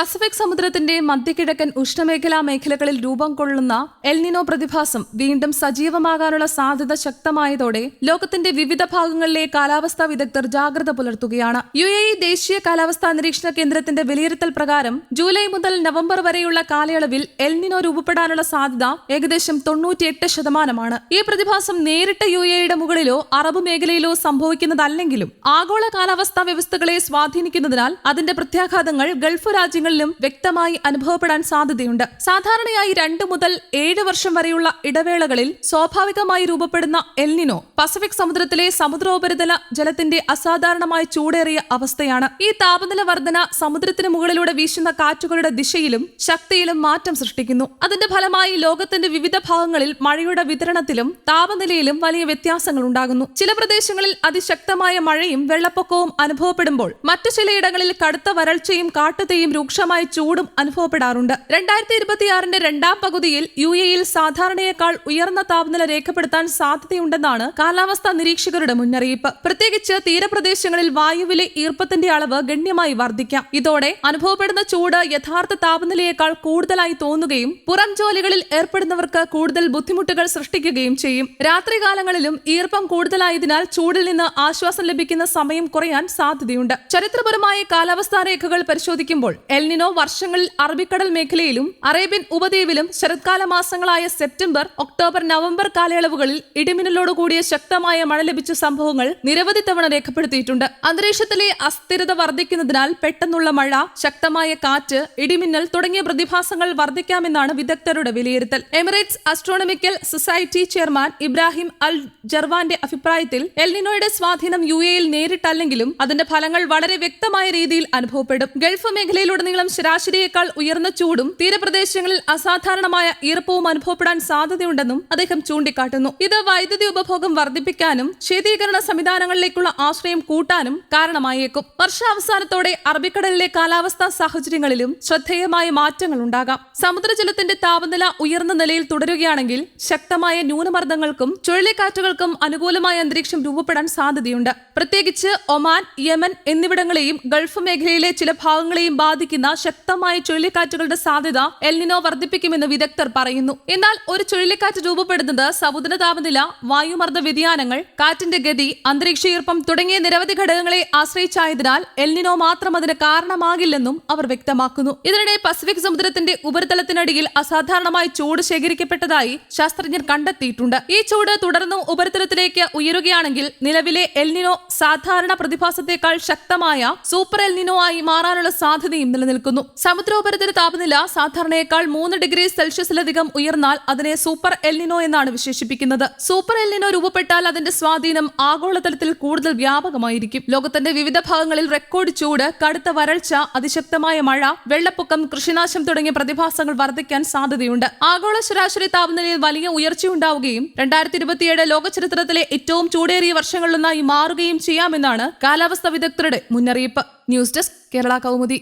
Pacific സമുദ്രത്തിന്റെ മധ്യകിഴക്കൻ ഉഷ്ണമേഖലാ മേഖലകളിൽ രൂപം കൊള്ളുന്ന എൽനിനോ പ്രതിഭാസം വീണ്ടും സജീവമാകാനുള്ള സാധ്യത ശക്തമായതോടെ ലോകത്തിന്റെ വിവിധ ഭാഗങ്ങളിലെ കാലാവസ്ഥാ വിദഗ്ധർ ജാഗ്രത പുലർത്തുകയാണ്. UAE ദേശീയ കാലാവസ്ഥാ നിരീക്ഷണ കേന്ദ്രത്തിന്റെ വിലയിരുത്തൽ പ്രകാരം ജൂലൈ മുതൽ നവംബർ വരെയുള്ള കാലയളവിൽ എൽനിനോ രൂപപ്പെടാനുള്ള സാധ്യത ഏകദേശം 98%. ഈ പ്രതിഭാസം നേരിട്ട് UAEയുടെ മുകളിലോ അറബ് മേഖലയിലോ സംഭവിക്കുന്നതല്ലെങ്കിലും ആഗോള കാലാവസ്ഥാ വ്യവസ്ഥകളെ സ്വാധീനിക്കുന്നതിനാൽ അതിന്റെ പ്രത്യാഘാതങ്ങൾ ഗൾഫ് രാജ്യങ്ങളിലും വ്യക്തമായി അനുഭവപ്പെടാൻ സാധ്യതയുണ്ട്. സാധാരണയായി 2 മുതൽ 7 വർഷം വരെയുള്ള ഇടവേളകളിൽ സ്വാഭാവികമായി രൂപപ്പെടുന്ന എൽനിനോ പസഫിക് സമുദ്രത്തിലെ സമുദ്രോപരിതല ജലത്തിന്റെ അസാധാരണമായി ചൂടേറിയ അവസ്ഥയാണ്. ഈ താപനില വർധന സമുദ്രത്തിന് മുകളിലൂടെ വീശുന്ന കാറ്റുകളുടെ ദിശയിലും ശക്തിയിലും മാറ്റം സൃഷ്ടിക്കുന്നു. അതിന്റെ ഫലമായി ലോകത്തിന്റെ വിവിധ ഭാഗങ്ങളിൽ മഴയുടെ വിതരണത്തിലും താപനിലയിലും വലിയ വ്യത്യാസങ്ങൾ ഉണ്ടാകുന്നു. ചില പ്രദേശങ്ങളിൽ അതിശക്തമായ മഴയും വെള്ളപ്പൊക്കവും അനുഭവപ്പെടുമ്പോൾ മറ്റു ചിലയിടങ്ങളിൽ കടുത്ത വരൾച്ചയും കാട്ടുതീയും രൂക്ഷമായ ചൂടും അനുഭവപ്പെടാറുണ്ട്. 2026 രണ്ടാം പകുതിയിൽ UAEയിൽ സാധാരണയേക്കാൾ ഉയർന്ന താപനില രേഖപ്പെടുത്താൻ സാധ്യതയുണ്ടെന്നാണ് കാലാവസ്ഥാ നിരീക്ഷകരുടെ മുന്നറിയിപ്പ്. പ്രത്യേകിച്ച് തീരപ്രദേശങ്ങളിൽ വായുവിലെ ഈർപ്പത്തിന്റെ അളവ് ഗണ്യമായി വർദ്ധിക്കാം. ഇതോടെ അനുഭവപ്പെടുന്ന ചൂട് യഥാർത്ഥ താപനിലയേക്കാൾ കൂടുതലായി തോന്നുകയും പുറം ജോലികളിൽ ഏർപ്പെടുന്നവർക്ക് കൂടുതൽ ബുദ്ധിമുട്ടുകൾ സൃഷ്ടിക്കുകയും ചെയ്യും. രാത്രികാലങ്ങളിലും ഈർപ്പം കൂടുതലായതിനാൽ ചൂടിൽ നിന്ന് ആശ്വാസം ലഭിക്കുന്ന സമയം കുറയാൻ സാധ്യതയുണ്ട്. ചരിത്രപരമായ കാലാവസ്ഥാ രേഖകൾ പരിശോധിക്കുമ്പോൾ എൽനിനോ വർഷങ്ങളിൽ അറബിക്കടൽ മേഖലയിലും അറേബ്യൻ ഉപദ്വീപിലും ശരത്കാല മാസങ്ങളായ സെപ്റ്റംബർ, ഒക്ടോബർ, നവംബർ കാലയളവുകളിൽ ഇടിമിന്നലോടുകൂടിയ ശക്തമായ മഴ ലഭിച്ച സംഭവങ്ങൾ നിരവധി തവണ രേഖപ്പെടുത്തിയിട്ടുണ്ട്. അന്തരീക്ഷത്തിലെ അസ്ഥിരത വർദ്ധിക്കുന്നതിനാൽ പെട്ടെന്നുള്ള മഴ, ശക്തമായ കാറ്റ്, ഇടിമിന്നൽ തുടങ്ങിയ പ്രതിഭാസങ്ങൾ വർദ്ധിക്കാമെന്നാണ് വിദഗ്ധരുടെ വിലയിരുത്തൽ. Emirates Astronomical Society chairman Ibrahim Al ജർവാന്റെ അഭിപ്രായത്തിൽ എൽനിനോയുടെ സ്വാധീനം UAEയിൽ നേരിട്ടല്ലെങ്കിലും അതിന്റെ ഫലങ്ങൾ വളരെ വ്യക്തമായ രീതിയിൽ അനുഭവപ്പെടും. ഗൾഫ് മേഖലയിലുടനീളം ശരാശരിയേക്കാൾ ഉയർന്ന ചൂടും തീരപ്രദേശങ്ങളിൽ അസാധാരണമായ ഈർപ്പവും അനുഭവപ്പെടാൻ സാധ്യതയുണ്ടെന്നും അദ്ദേഹം ചൂണ്ടിക്കാട്ടുന്നു. ഇത് വൈദ്യുതി ഉപഭോഗം വർദ്ധിപ്പിക്കാനും ശീതീകരണ സംവിധാനങ്ങളിലേക്കുള്ള ആശ്രയം കൂട്ടാനും കാരണമായേക്കും. വർഷാവസാനത്തോടെ അറബിക്കടലിലെ കാലാവസ്ഥാ സാഹചര്യങ്ങളിലും ശ്രദ്ധേയമായ മാറ്റങ്ങൾ ഉണ്ടാകാം. സമുദ്രജലത്തിന്റെ താപനില ഉയർന്ന നിലയിൽ തുടരുകയാണെങ്കിൽ ശക്തമായ ന്യൂനമർദ്ദങ്ങൾക്കും ചുഴലിക്കാറ്റുകൾക്കും അനുകൂലമായ അന്തരീക്ഷം രൂപപ്പെടാൻ സാധ്യതയുണ്ട്. പ്രത്യേകിച്ച് ഒമാൻ, യമൻ എന്നിവിടങ്ങളെയും ഗൾഫ് മേഖലയിലെ ചില ഭാഗങ്ങളെയും ബാധിക്കുന്ന ശക്തമായ ചുഴലിക്കാറ്റുകളുടെ സാധ്യത എൽനിനോ വർദ്ധിപ്പിക്കുമെന്ന് വിദഗ്ധർ പറയുന്നു. എന്നാൽ ഒരു ചുഴലിക്കാറ്റ് രൂപപ്പെടുന്നത് സമുദ്ര താപനില, വായുമർദ്ദ വ്യതിയാനങ്ങൾ, കാറ്റിന്റെ ഗതി, അന്തരീക്ഷ ഈർപ്പം തുടങ്ങിയ നിരവധി ഘടകങ്ങളെ ആശ്രയിച്ചായതിനാൽ എൽനിനോ മാത്രം അതിന് കാരണമാകില്ലെന്നും അവർ വ്യക്തമാക്കുന്നു. ഇതിനിടെ പസഫിക് സമുദ്രത്തിന്റെ ഉപരിതലത്തിനടിയിൽ അസാധാരണമായി ചൂട് ശേഖരിക്കപ്പെട്ടതായി ശാസ്ത്രജ്ഞർ കണ്ടെത്തിയിട്ടുണ്ട്. ഈ ചൂട് തുടർന്നും ഉപരിതലത്തിലേക്ക് ഉയരുകയാണെങ്കിൽ നിലവിലെ എൽനിനോ സാധാരണ പ്രതിഭാസത്തെക്കാൾ ശക്തമായ സൂപ്പർ എൽനിനോ ആയി മാറാനുള്ള സാധ്യതയും നിലനിൽക്കുന്നു. സമുദ്രോപരിതല താപനില സാധാരണയേക്കാൾ 3 ഡിഗ്രി സെൽഷ്യസിലധികം ഉയർന്നാൽ അതിനെ സൂപ്പർ എൽനിനോ എന്നാണ് വിശേഷിപ്പിക്കുന്നത്. സൂപ്പർ എൽനിനോ രൂപപ്പെട്ടാൽ അതിന്റെ സ്വാധീനം ആഗോളതലത്തിൽ കൂടുതൽ വ്യാപകമായിരിക്കും. ലോകത്തിന്റെ വിവിധ ഭാഗങ്ങളിൽ റെക്കോർഡ് ചൂട്, കടുത്ത വരൾച്ച, അതിശക്തമായ മഴ, വെള്ളപ്പൊക്കം, കൃഷിനാശം തുടങ്ങിയ പ്രതിഭാസങ്ങൾ വർദ്ധിക്കാൻ സാധ്യതയുണ്ട്. ആഗോള ശരാശരി താപനിലയിൽ വലിയ ഉയർച്ചയുണ്ടാവുകയും 2027 ലോക ചരിത്രത്തിലെ ഏറ്റവും ചൂടേറിയ വർഷങ്ങളിലൊന്നായി മാറുകയും ചെയ്യാമെന്നാണ് കാലാവസ്ഥാ വിദഗ്ധരുടെ മുന്നറിയിപ്പ്. News desk, Kerala Kaumudi.